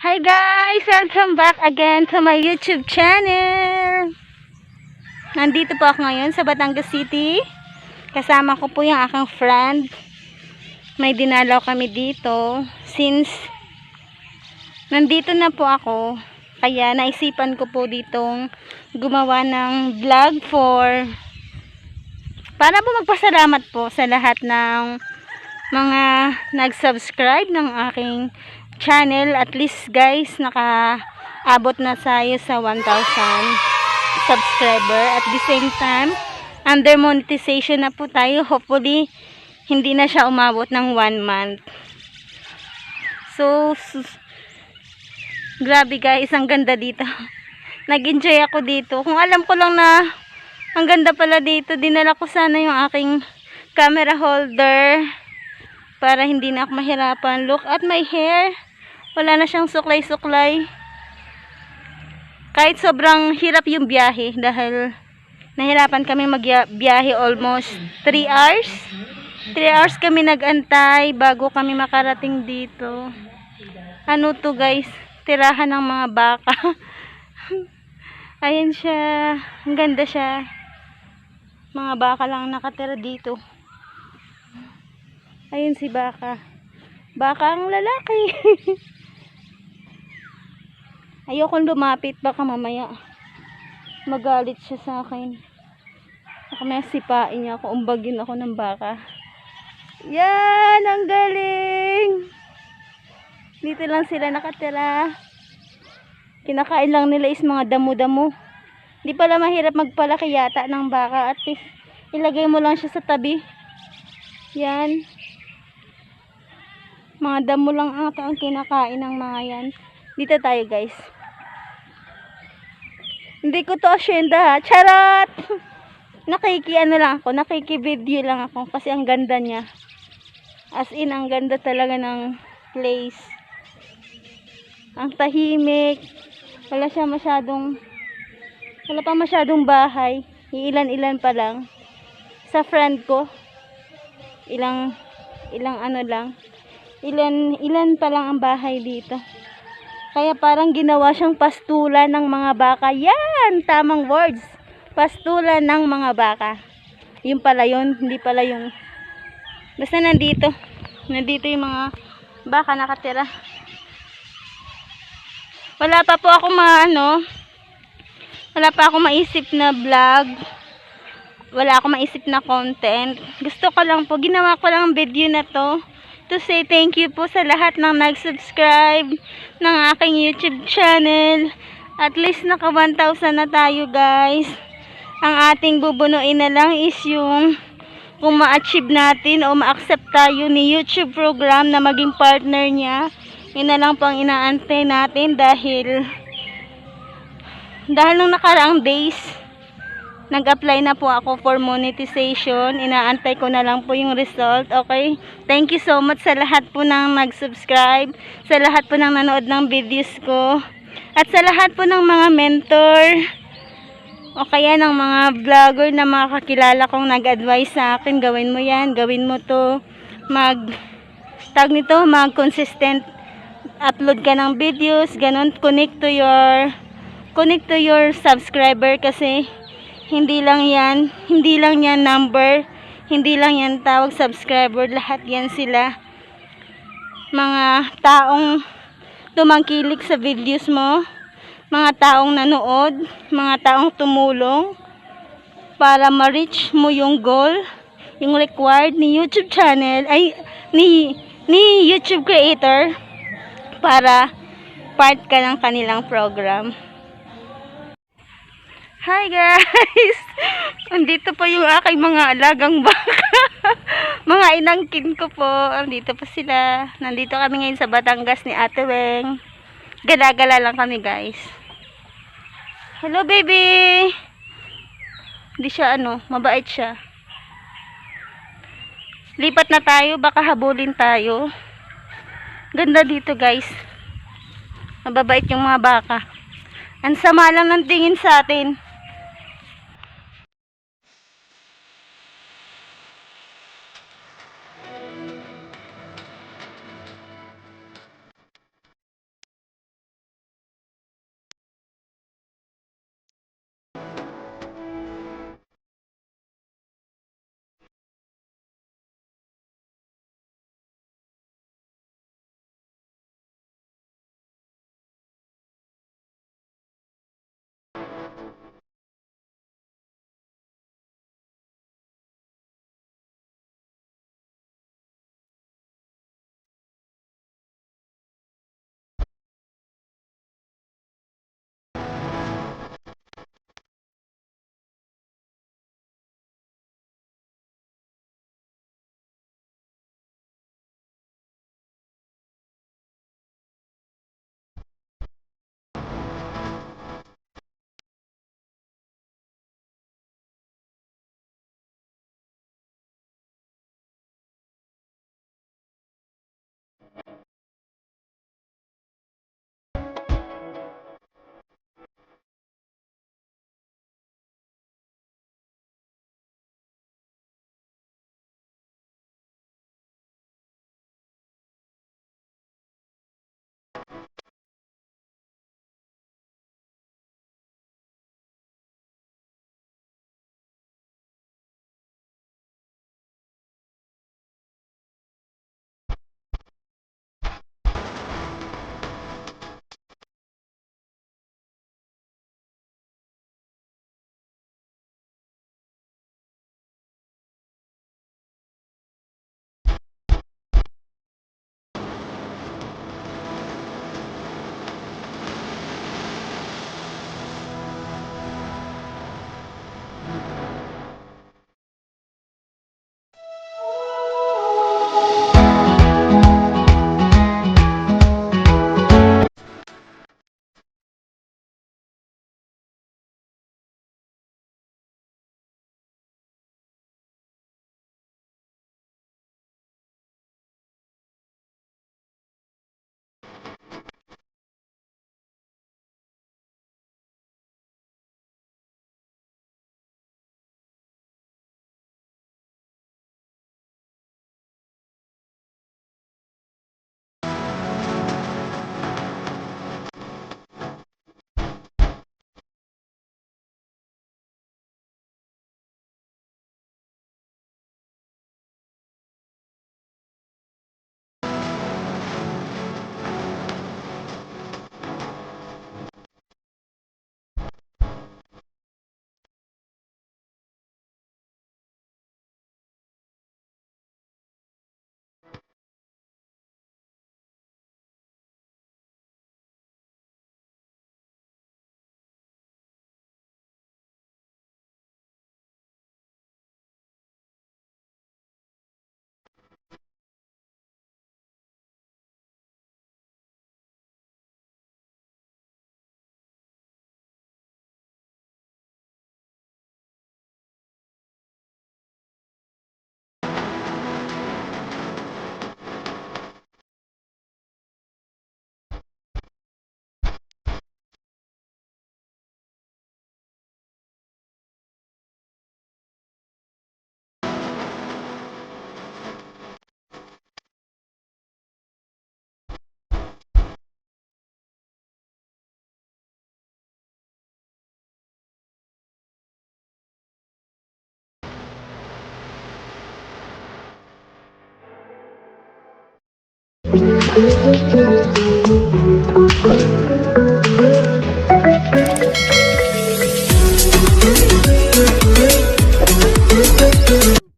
Hi guys! Welcome back again to my YouTube channel. Nandito po ako ngayon sa Batangas City. Kasama ko po yung aking friend. May dinalaw kami dito. Since nandito na po ako, kaya naisipan ko po ditong gumawa ng vlog para po magpasalamat po sa lahat ng mga nag-subscribe ng aking channel. At least guys, nakaabot na tayo sa 1,000 subscriber. At the same time, under monetization na po tayo. Hopefully hindi na siya umabot ng 1 month. So grabe guys, ang ganda dito. Nag-enjoy ako dito. Kung alam ko lang na ang ganda pala dito, dinala ko sana yung aking camera holder para hindi na ako mahirapan. Look at my hair. Wala na siyang suklay-suklay. Kahit sobrang hirap yung biyahe dahil nahirapan kami magbiyahe almost 3 hours. 3 hours kami nag-antay bago kami makarating dito. Ano to guys? Tirahan ng mga baka. Ayan siya. Ang ganda siya. Mga baka lang nakatira dito. Ayun si baka. Baka ang lalaki. Ayokong lumapit, baka mamaya magalit siya sa akin. Baka may sipain niya ako, umbagin ako ng baka. Yan, ang galing. Dito lang sila nakatira. Kinakain lang nila is mga damo-damo. Di pala mahirap magpalaki yata ng baka. At least ilagay mo lang siya sa tabi. Yan. Mga damo lang ata ang kinakain ng mga yan. Dito tayo guys. Hindi ko to asyenda ha. Charot! Nakiki-video lang ako kasi ang ganda niya. As in, ang ganda talaga ng place. Ang tahimik. Wala pa masyadong bahay. Ilan-ilan pa lang. Sa friend ko, ilan pa lang ang bahay dito. Kaya parang ginawa siyang pastulan ng mga baka. Yan! Tamang words. Pastulan ng mga baka. Yun pala yun. Hindi pala yung... Basta nandito. Nandito yung mga baka nakatira. Wala pa ako maisip na vlog. Wala akong maisip na content. Gusto ko lang po. Ginawa ko lang video na to say thank you po sa lahat ng nag-subscribe ng aking YouTube channel. At least naka 1,000 na tayo guys. Ang ating bubunuin na lang is yung kung ma-achieve natin o ma-accept tayo ni YouTube program na maging partner niya. Yun na lang po ang inaantay natin dahil nung nakaraang days nag-apply na po ako for monetization. Inaantay ko na lang po yung result. Okay? Thank you so much sa lahat po ng nag-subscribe. Sa lahat po ng nanood ng videos ko. At sa lahat po ng mga mentor. O kaya ng mga vlogger na mga kakilala kong nag-advise sa akin. Gawin mo yan. Gawin mo to. Mag-consistent upload ka ng videos. Ganon. Connect to your connect to your subscriber kasi hindi lang yan number, hindi lang yan tawag subscriber, lahat yan sila. Mga taong tumangkilik sa videos mo, mga taong nanood, mga taong tumulong para ma-reach mo yung goal, yung required ni YouTube channel, ay ni YouTube creator para part ka ng kanilang program. Hi guys! Andito po yung aking mga alagang baka. Mga inangkin ko po. Andito po sila. Nandito kami ngayon sa Batangas ni Ate Weng. Gala-gala lang kami guys. Hello baby! Hindi siya mabait siya. Lipat na tayo, baka habulin tayo. Ganda dito guys. Mababait yung mga baka. Ang sama lang ng tingin sa atin.